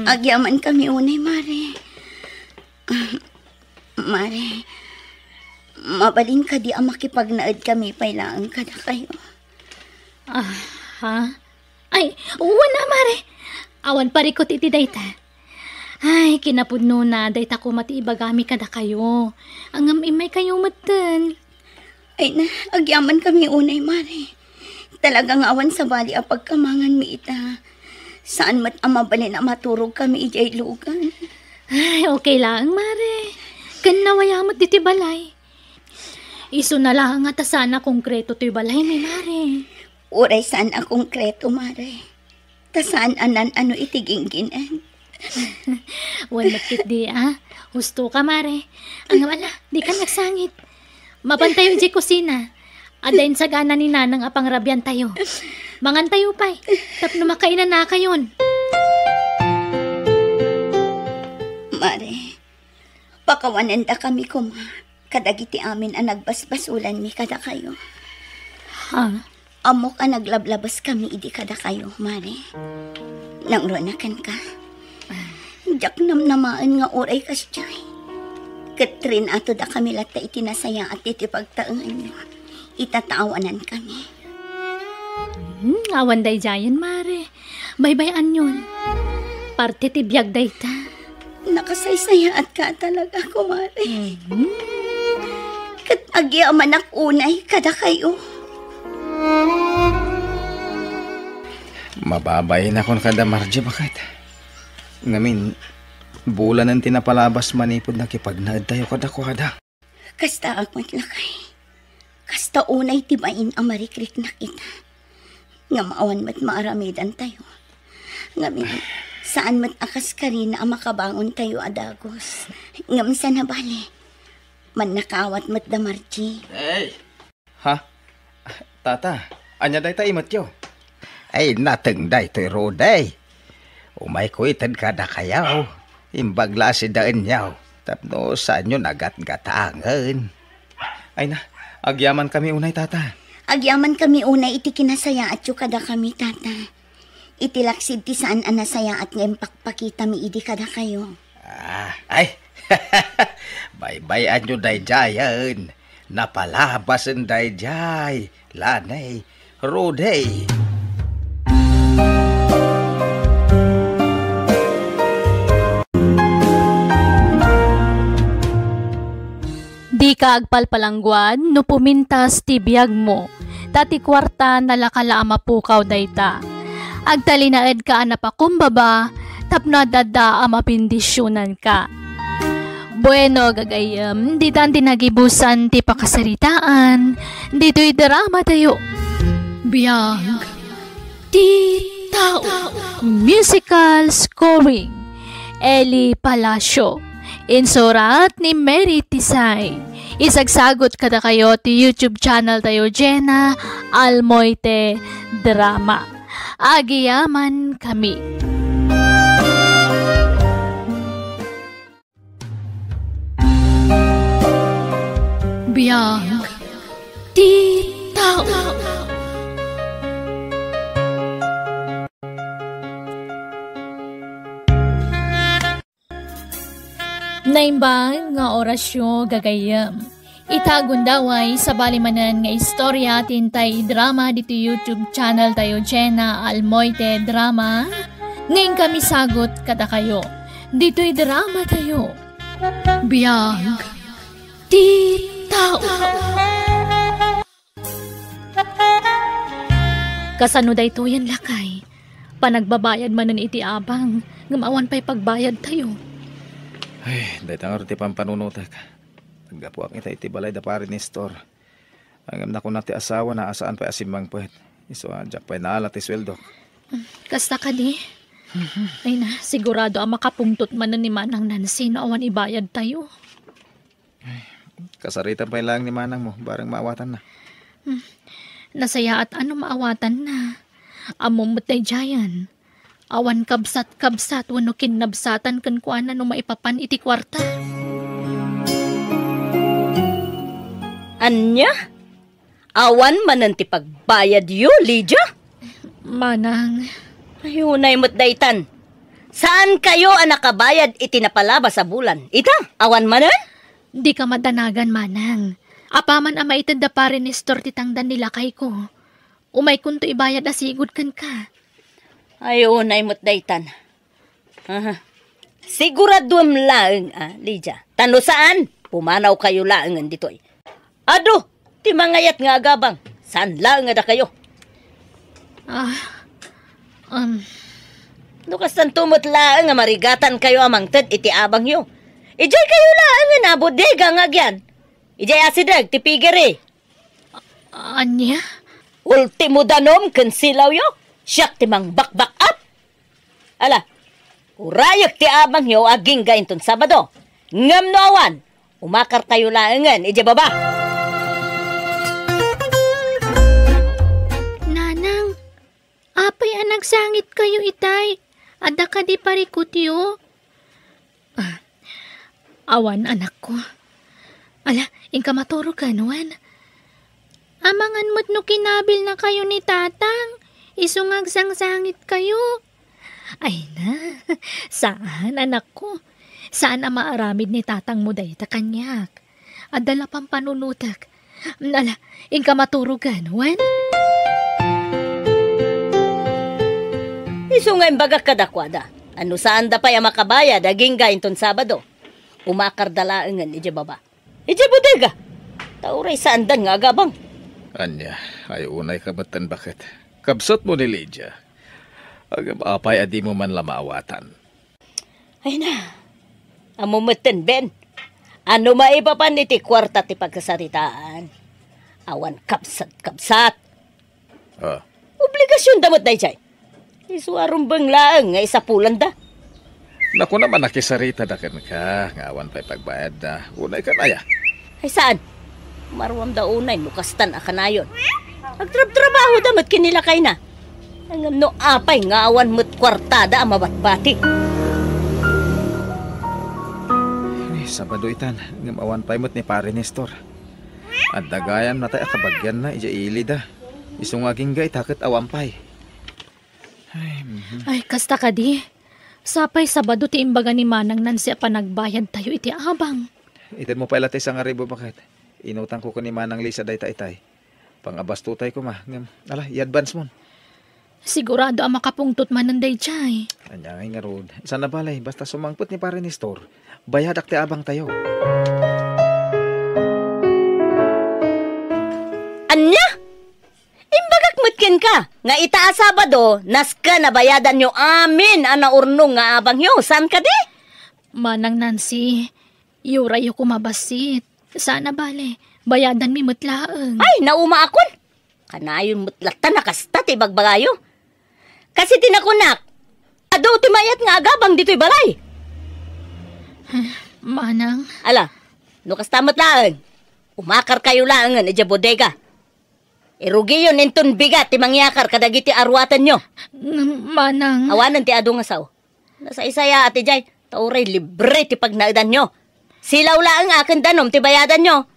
Agyaman kami unay, Mare. Mare, mabalin ka di makipagnaad kami pailangan ka na kayo. Ha? Ay, wala Mare. Awan parikot iti dayta. Ay, kinapudno na dayta ko matiibagami kada kayo. Angam imay kayo matan. Ay na, agyaman kami unay, Mare. Talagang awan sa bali ang pagkamangan mi ita. Saan mat amabali na maturog kami ijay lugan. Ay, okay lang, Mare. Kan nawayamot diti balay. Iso na lang nga ta sana konkreto ti balay mi, Mare. Uray saan ang konkreto, Mare. Ta saan anan ano itigingginan. Wan magkit di, Husto ka, Mare. Ang wala, di ka nagsangit. Mapantayo di kusina. Adain sa gana ni nanang apang rabyan tayo. Mangan tayo pa'y. Tapno makainan na kayon. Mare, pakawanan da kami kuma. Kadagiti amin ang nagbasbasulan mi kada kayo. Ha? Amok ang naglablabas kami idi kada kayo, Mare. Nang runakan ka. Jak namnamaan nga oray kasyay. Katrin ato da kami lata itinasaya at itipagtaangan nyo. Itataawanan kami. Awan day jayan, Mare. Baybayan yun. Parte ti biyag day ta. Nakasaysaya at ka talaga ko, Mare. Kat agyaman ak unay kada kayo. Mababay na kon kada Marje bakit? Ngamin, bulan ang tinapalabas manipod na kipagnaad tayo kada ko kada. Kasta akmat lakay. Kasta unay tibain ang marikrik na kita. Nga maawan mat maaramidan tayo. Ngamin, saan mat akas ka rin na makabangon tayo adagos. Ngam sa nabali. Man nakawat mat da Marji. Hey! Ha? Tata, anya day tayo matyo? Ay, nateng day to'y roday. Umay ko itad kada kayaw. Imbagla si daan yaw. Tapno saan yun agat-gatangan. Ay na, agyaman kami unay, tata. Agyaman kami unay iti kinasaya at yung kada kami, tata. Itilaksid ti saan anasaya at ngayon pakpakita mi idi kada kayo. Ay, bye-bye anyo day jayan. Napalabasan day jay. Lanay, roday. Di ka agpalpalangguan no pumintas ti biyag mo. Tati kwarta nalakala mapukaw dayta. Agtalinaed ka anapakumbaba tapno dada mapindisyonan ka. Bueno, gagayam, di tan tinagibusan ti pakasaritaan, dito'y drama tayo. Biyag, ti tao. Musical scoring, Eli Palacio. Insurat ni Mary Tisay. Isagsagot kada kayo ti YouTube channel tayo, Jenna Almoite Drama. Agiyaman kami. Biyag, ti tao. Naimbang nga orasyo gagayam. Itagundaway sa balimanan nga istorya tintay drama dito YouTube channel tayo, Jenna Almoite Drama. Ngayon kami sagot kada kayo. Dito'y drama tayo. Biyag, ti tao. Kasano dayto yan lakay? Panagbabayad manan iti abang. Ngamawan pa'y pagbayad tayo. Ay, dahil tangar ti pampanunutak. Naggapuak ita iti balay da pari ni store. Ang na ko na ti asawa na asaan pa asimang puwet. Iso adyak pa'y naala ti sweldo. Kasta ka di? Ay na, sigurado ang makapungtot man ni Manang Nancy na awan ibayad tayo. Ay, kasaritan pa'y lang ni Manang mo. Barang maawatan na. Nasaya at ano maawatan na. Among matay jayan. Awan kabsat-kabsat wano kinabsatan kan kuana no maipapan iti kwarta. Anya? Awan manan ti pagbayad yu, Lydia? Manang, Ayunay mo't daytan. Saan kayo ang nakabayad iti napalaba sa bulan? Ita, awan manan? di ka madanagan, Manang. Apaman ama itanda pa rin ni store titangdan nila kay ko. Umay kunto ibayad asigod kan ka. Ayunay mo't daytan. Siguradum laeng, Lydia. Tano saan? Pumanaw kayo laengan ditoy. Ado, ti mangayat nga agabang. Saan laeng ada kayo? Lukas tan tumot laeng nga marigatan kayo amang ted iti abang yo. Ijay kayo laeng nga nabodega nga agyan. Ijay asidag, ti pigere. Anya? Ultimo danom ken silaw yo. Siyak ti mang bakbak up. Ala, urayok ti abang yo aging gainton Sabado. Ngam no awan, umakar kayo laengan, ijay baba. Nanang, apay anak sangit kayo itay. Ada ka di parikutyo. Awan anak ko. Ala, ingka maturo ka nuan. Amangan mo't no kinabil na kayo ni tatang. Isungag sang-sangit kayo. Ay na, saan anak ko? Saan ang maaramid ni tatang mo dayta kanyak? Adala pang panunutak. Ala, ingka maturugan, wan? Isungay bagak kadakwada. Ano saan da pa yung makabaya daging gainton Sabado? Umakar dalaengan, ije baba. Ije bodega. Tauray saan dan nga agabang. Anya, ay unay kabatan bakit? Kabsot mo ni Lydia. Agam apay adi mo man lamaawatan. Ay na, amumeten Ben. Ano maipapan iti kwarta ti pagkasaritaan? Awan kapsat-kapsat. Obligasyon damot na ijay. Isuarong banglaang nga isa pulan da. Naku naman nakisarita da kan ka. Ngawan pa'y pagbayad na. Unay ka na ya. Ay saan? Marwam da unay, lukastan akanayon. Agtrab-trabaho damat kinilakay na. Ang no apay nga awan mo't kwartada ang mabatbati. Sabado itan, ngamawan pa'y mo't ni pare Nestor. At dagayan na tayo kabagyan na, ija ilida. Isungaging gay, takot awampay. Ay, kasta ka di. Sapay Sabado ti imbaga ni Manang Nancy panagbayad tayo iti abang. Itan mo pa ilatay sa nga ribo bakit? Inutang ko ni Manang Lisa day itay. Pangabas tutay ko ma. Ala, i-advance mo. Sigurado ang makapungtot man ng dayjay. Anyangay nga rod. Isa na balay, basta sumangpot ni pare Nestor. Bayadak ti abang tayo. Nagbalin ka. Nga itaas Sabado, naska nabayadan nyo amin ana urnong nga abang nyo. San ka di? Manang Nancy, yurayo ko mabasit. Sana bale, bayadan mi mutlaang. Ay, nauma akon. Kanayon mutlatan nakasta ti bagbagayo. Kasi tinakunak. Ado ti mayat nga agabang dito'y balay. Manang, Ala, no kasta mutlaan. Umakar kayo laangan ija bodega. Irugi yun inton bigat ti mangyakar kadagiti arwatan nyo. manang. Awanan ti ado nga sao. Nasa isaya ati jay, tauray libre ti pagnaidan nyo. Silaw laang akin danom ti bayadan nyo.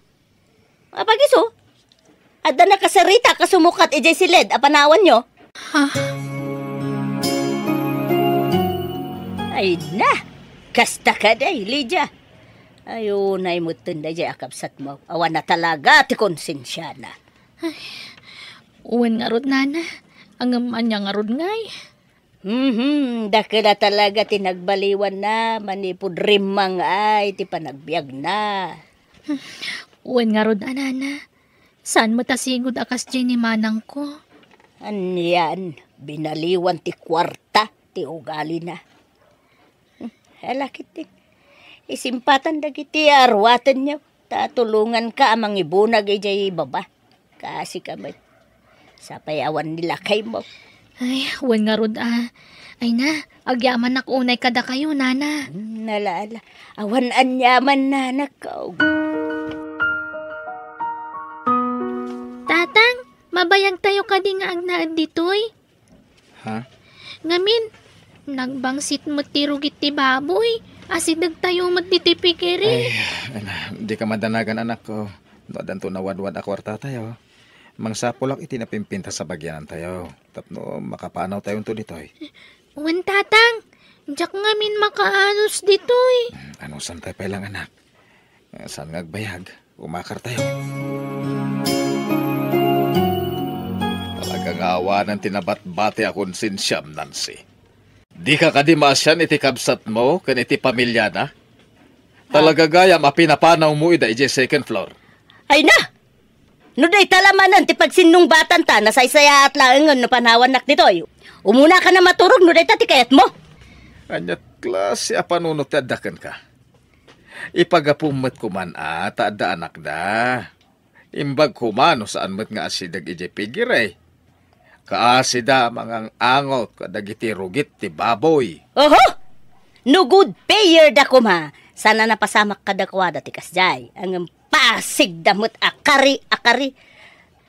Apagiso, adda na kasarita kasumukat ijay silid apanawan nyo. Ay na, kasta ka day, Lydia. Ayaw na imutin na jay akapsat mo. Awan na talaga ti konsensya na. Uwan nga rod, nana. Ang anya nga rod ngay. Dakila talaga tinagbaliwan na, manipod rimang ay, ti panagbiag na. Uwan nga rod, nana. Saan mo tasigod akas dyan ni manang ko? Anyan, binaliwan ti kwarta, ti ugali na. Halakit din. Isimpatan dagiti arwatan niyo. Tatulungan ka amang ibunag ijay baba. Kasi kami. Sa payawan nila kay mo. Ay, uwan nga rod, Ay na, agyaman nak unay kada kayo, nana. Nalaala. Awan anyaman na nakaw. Tatang, mabayag tayo kadi nga agnaad ditoy. Ha? Ngamin, nagbangsit mo tirugit ti baboy. Asidag tayo matitipikiri. Di ka madanagan anak ko. Nodan to nawadwad akwarta tayo. Mangsapulak iti napimpinta sa bagyanan tayo. Tapno makapanaw tayo to ditoy. Uwan, tatang. Diyak ngamin makaanos ditoy. Anong santay pa lang anak? Saan ngagbayag? Umakar tayo. Talagang awa ng tinabat-bate akong sinsyam, Nancy. Di ka kadimasyan iti kabsat mo, kan iti pamilya na? Talaga gaya mapinapanaw mo ida iti second floor. Ay na! No day talamanan ti pagsinung batan ta, nasaysaya at laangan no panawan nak ditoy. Umuna ka na maturog, no day ta ti kayat mo. Anyat klase a panunot ti addakan ka. Ipagapumet kuman taada anak da. Imbag kumano saan met nga asidag iti pigiray. Kaasida mangang angot kadagiti rugit ti baboy. Oho! No good payer da kuma. Sana napasamak kadakwada ti kasjay. Ang pasig damot akari.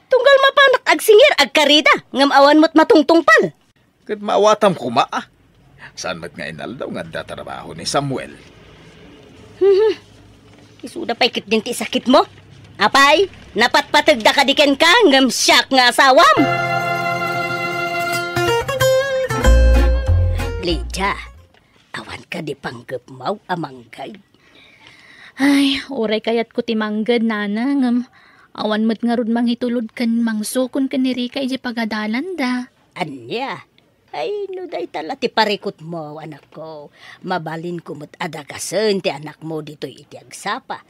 Tunggal mapanak agsingir agkarida. Ngam awan mo't matungtungpal. Kat maawatam kuma Saan mat nga inaldaw nga datrabaho ni Samuel. Isuda pa'y kit din ti sakit mo. Apay, napatpatag da kadiken ka. Ngam siyak nga asawam. Lydia, awan ka di panggap mau amanggay. Ay, oray kayat ko timanggad, nana. Awan mo't nga rod manghitulod kan mangsukon kan ni Rika iji pagadalan da. Anya, ay no day tala ti parikot mo, anak ko. Mabalin ko mo't adagasen ti anak mo dito iti agsapa.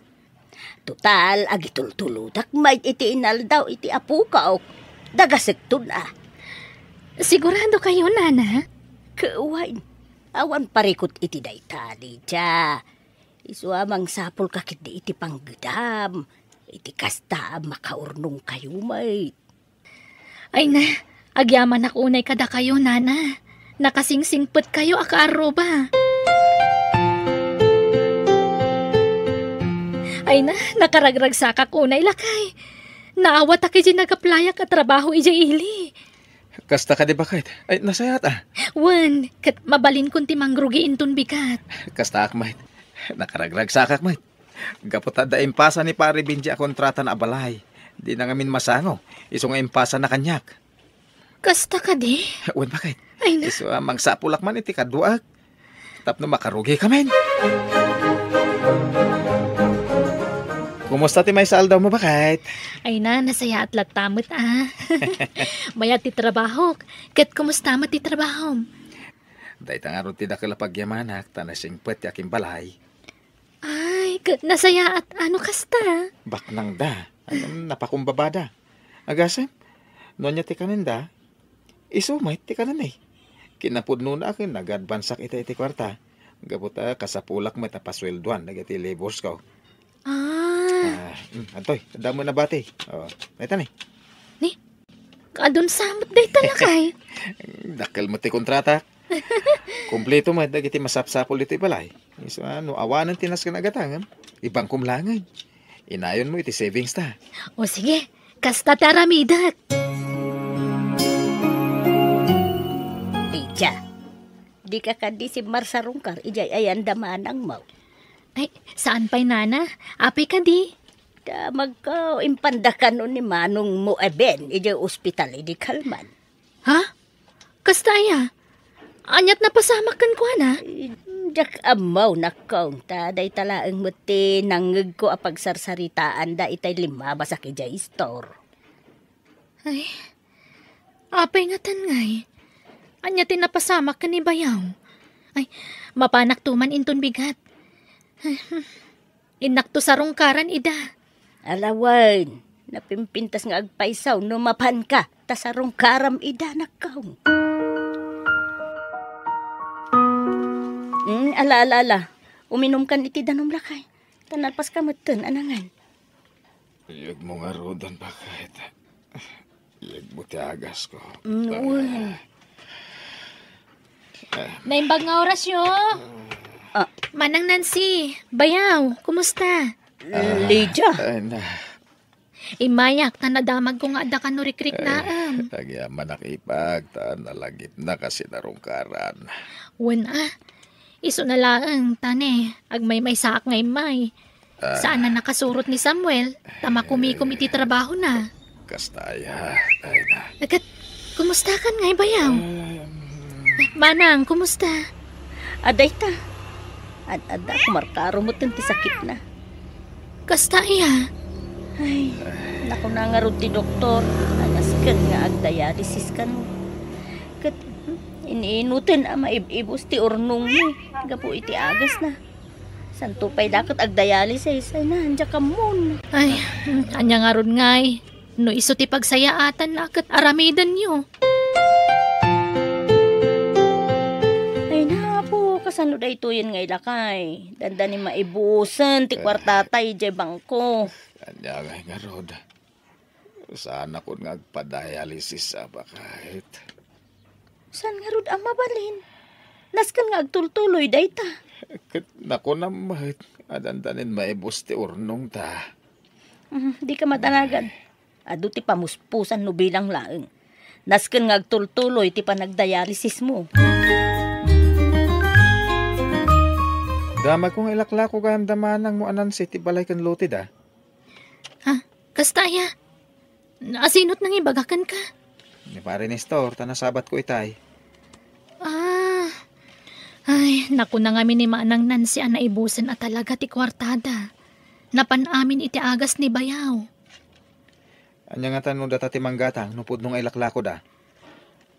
Total, agitultuludak may iti inaldaw iti apu ka o dagasagtun Sigurado kayo, nana? Kauwain, awan parikot iti dayta, Lydia. Isuamang sapol kakit di iti panggedam. Iti kasta makaurnong kayo, may. Ay na, agyaman unay kada kayo, nana. Nakasingsingpet kayo akaaro ba? Ay na, nakaragrag sakak unay lakay. Naawat aki di nagaplayak at trabaho ija ili. Kasta ka di bakit? Ay, nasayat Wan, kat mabalin kun ti manggrugi inton bigat. Kasta akmait. Nakaragrag sa akmait. Gaputa da impasa ni pare Binji a kontrata na abalay. Di na ngamin masango. Iso nga impasa na kanyak. Kasta ka di? Wan bakit? Ay na. Iso mangsapulak man iti kaduag. Tapno makarugi ka men. Kumusta ti may saldaw mo bakit? Ay na, nasaya at latamot Bayat ti trabaho. Kat kumusta mo ti trabaho? Dahil nga ron ti dakila pagyamanak, tanasing pwet yaking balay. Ay, kat nasaya at ano kasta? Baknang da. Napakumbabada. Agasem, nonya ti kaninda, Isumay, ti ka na eh. Kinapudno na akin, nag-advansak iti kwarta. Gabuta, kasapulak may tapaswelduan, nagati labors ko. Antoy, tanda mo na bati. Ito ni. Kadun samot day talakay. Dakal mo ti kontrata. Kompleto mo, dagiti masapsapol iti balay. So, awanan tinas ka nagatangan. Ibang kumlangan. Inayon mo iti savings ta. O sige, kasta taramidak. Ija, di ka kadisib marsarungkar, ijay ayan damanang mo. Ay, saan pa'y nana? Apay ka di. Da magka impandakan ni manong mo ben, ijay ospital, di kalman. Ha? Kastaya? Anyat na pasamakan ko na. Jak amaw na kong taday talaang muti nangag ko apag sarsaritaan da itay lima sa kijay store. Ay, apay nga tangay. Anyatin na pasamak ka ni Bayaw. Ay, mapanak tuman inton bigat. Ay, inakto sa rungkaran ida. Alawan, napimpintas nga agpaisaw no mapan ka, tasarong karam ida na kaong. Ala, uminom kan iti danom lakay. Tanalpas ka matan, anangan. Iyag mo nga rodan pa kahit. Iyag mo ti agas ko. Naimbag nga orasyo. Manang Nancy, Bayaw, kumusta? Lydia. Ay na. Imayak, tanadamag ko nga ada ka nurikrik na Nagyaman nakipag, nalagip na kasi narungkaran. Iso na lang, tane, agmay may saak ngay may. Saan na nakasurot ni Samuel, tama kumikom iti trabaho na. Kastaya, ay na. Agad, kumusta kan ngay Bayaw? Manang, kumusta? Aday ta. Ada kumarkaro mo ti sakit na. Kastaya. Ay, naku na nga ron ti doktor. Anaskan nga ag-dialysis ka no. Kat, iniinutin maibibos ti urnong mo. Gapo iti agas na. Santo pa'y dakat ag-dialysis. Ay na, andya ka mon. Ay, anya nga ron ngay. No iso ti pagsayaatan na kat aramidan nyo. Ay na po, kasano da ito yun ngay lakay. Danda ni maibusan ti kwartatay jay bangko. Kanya nga rod. Saan ako nga agpa-dialysis ba kahit. Saan nga rod ang mabalin? Naskan nga agtultuloy day ta. Nako na mahit. Adandanin maibos ti urnong ta. Di ka matanagan. Ado ti pamuspusan no bilang laeng. Naskan nga agtultuloy ti panagdialysis mo. Damag kong ilaklako ka ang damanang mo anan si ti balay kan lotid ah. Ha? Kastaya? Naasinot nang ibagakan ka? Ni pare ni store, tanasabat ko itay. Ay, naku na ngamin ni Manang Nancy ang naibusan at talaga ti kwartada. Napanamin iti agas ni Bayaw. Anya nga tanong data ti manggatang, nupod nung ilaklako da.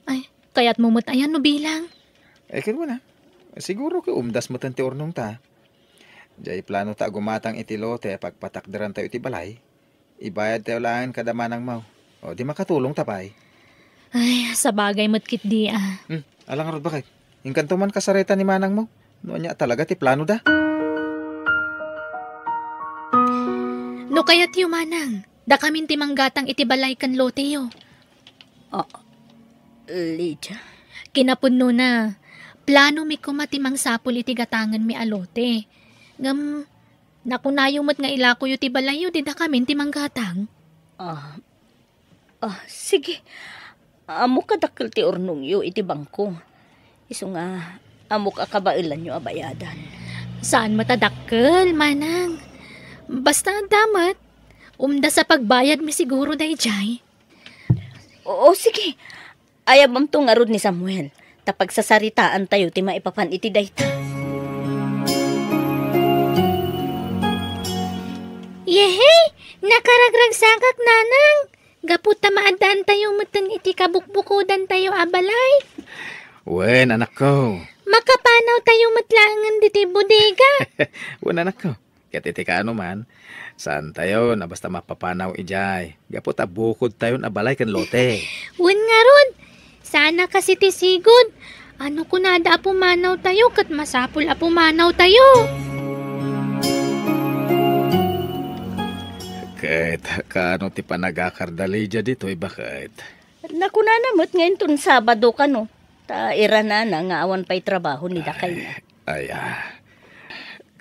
Ay, kaya't mumutayan no bilang. Kin mo na. Siguro ki umdas mo ti urnong ta. Diyay plano ta gumatang iti lote pagpatakdaran tayo iti balay. Ibayad tayo lang kada manang mau. O di makatulong tapay. Ay, sa bagay mo't kit di ah. Alang rod bakit? Inkanto man kasareta ni manang mo. Noon niya talaga ti plano da. No kaya't yung Manang, da kamin ti manggatang iti balay kan lote yo. Lydia. Kinapunno na. Plano mi kumatimang sapul iti gatangan mi alote. Ngam, nakunayo mo't nga ilako yu ti balay yo, di da kamin ti manggatang. Sige. Amo kadakil ti urnong yu iti bangko. Iso nga, amo kakabailan yu abayadan. Saan matadakkel, Manang? Basta damat. Umda sa pagbayad mi siguro dayjay. Oo, sige. Ayabam to nga rod ni Samuel. Tapag sasaritaan tayo ti maipapan iti dayta. Yehey! Nakaragragsakak, Nanang! Gaputa maadaan tayo mutan iti kabukbukudan tayo abalay. Wen, anak ko. Makapanaw tayo matlangan diti bodega. Wen, anak ko. Katiti ka ano man. Saan tayo na basta mapapanaw ijay. Gaputa bukod tayo na balay kan lote. Wen nga ron. Sana kasi tisigod. Ano kunada apumanaw tayo kat masapul apumanaw tayo. Kahit kaano ti panagakardali dya dito, bakit? Naku na namot ngayon tun Sabado ka no. Ta ira na nga awan pa'y trabaho ni Dakay na.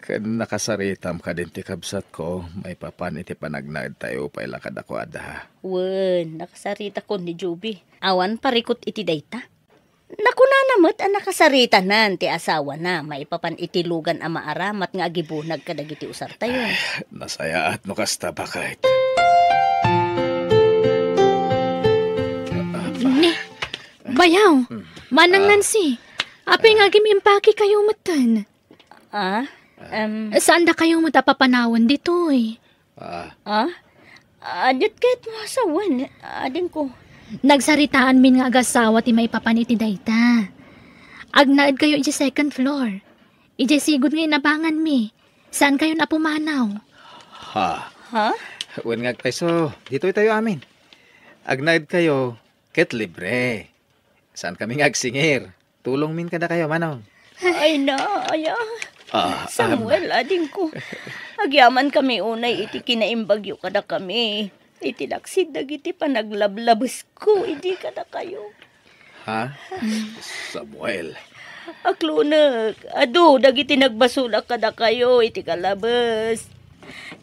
Kan nakasaritam ka din ti kabsat ko, may papan iti panagnaid tayo pa ilakad ako ada. Wen, nakasarita ko ni Juby. Awan parikot iti dayta. Naku na namot ang nakasarita nan ti asawa na. May papan itilugan ama aramat nga agibunag kadagiti usar tayo. Nasaya at no kasta bakit? Ni, bayaw, manang Nancy. Apay nga gimimpaki kayo matan. Saan da kayong matapapanawon dito eh? Adit kahit masawan. Adin ko. Nagsaritaan min nga agasawa ti may papaniti dayta. Agnaad kayo iti second floor. Iti sigod ngayon nabangan mi. Saan kayo napumanaw? Ha? Wen nga so, dito tayo amin. Agnaid kayo, ket libre. Saan kami agsingir? Tulong min kada kayo, manong. Ay na, Samuel, ading ko. Agyaman kami unay, iti kinaimbagyo kada kami. Iti laksid dagiti panaglablabas ko, iti kada kayo. Ha? Samuel. Aklunak, dagiti nagbasulak kada kayo, iti kalabas.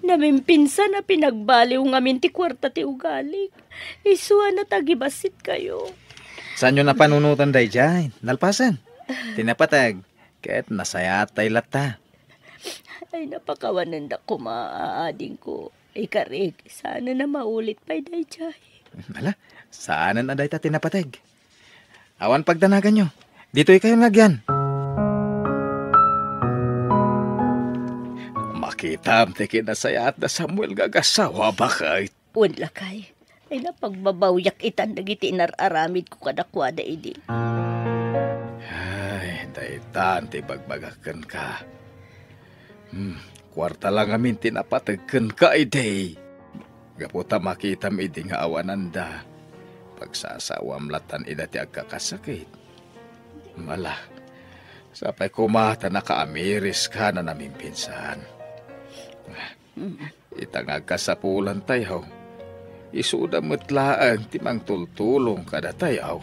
Namimpinsa na pinagbaliw ngamin ti kwarta ti ugalik. Isuwa na tagibasit kayo. Saan nyo napanunutan day dyan? Nalpasan. Tinapatag. Kahit nasaya tay lata. Ay, napakawanan da ko maaading ko. Ikarig, sana na maulit pa'y day dyan. Wala, sana na day ta tinapatag. Awan pagdanagan nyo. Dito'y kayo ngagyan. Makita amtiki na saya at na Samuel gagasawa bakit? Wala kay. Ay, napagbabawyak itan dagiti inararamid ko kadakwada idi. Daitan, ti bagbagakan ka. Kwarta lang amin tinapatagkan ka, iday. Gaputa makitam idi nga awananda. Pagsasawam latan ida ti agkakasakit. Mala, sapay kumata nakaamiris ka na namin pinsan. Itang agkasapulan tayaw. Isuda metlaan timang tultulong kada tayaw.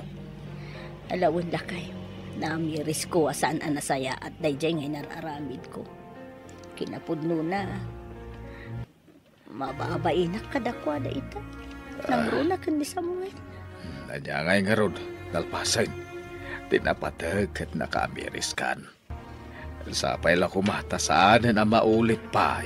Alawin la kayo. Namiris ko asaan anasaya at dayjay ngay nararamid ko. Kinapudno na. Mababainak kadakwada ita. Nangruna kan ni Samuel. Nadya ngay nga rod, nalpasan. Tinapatag at nakamiris kan. Sapay la kumata saan na maulit pa.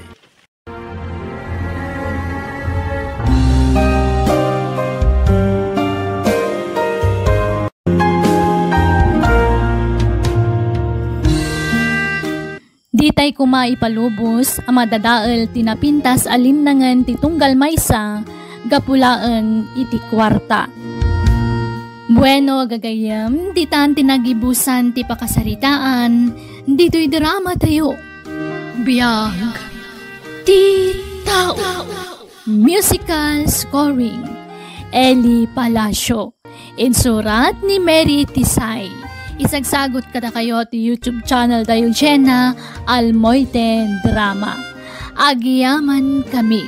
Ditay kumaipalubos, amadadael tinapintas alimnangan titunggal maysa, gapulaan iti kwarta. Bueno, gagayam, ditan tinagibusan ti pakasaritaan, dito'y drama tayo. Biyag, ti tao. Musical scoring, Eli Palacio. Insurat ni Mary Tisay. Isagsagot kada kayo ti YouTube channel Dayog Jenna Almoite Drama. Agiyaman kami.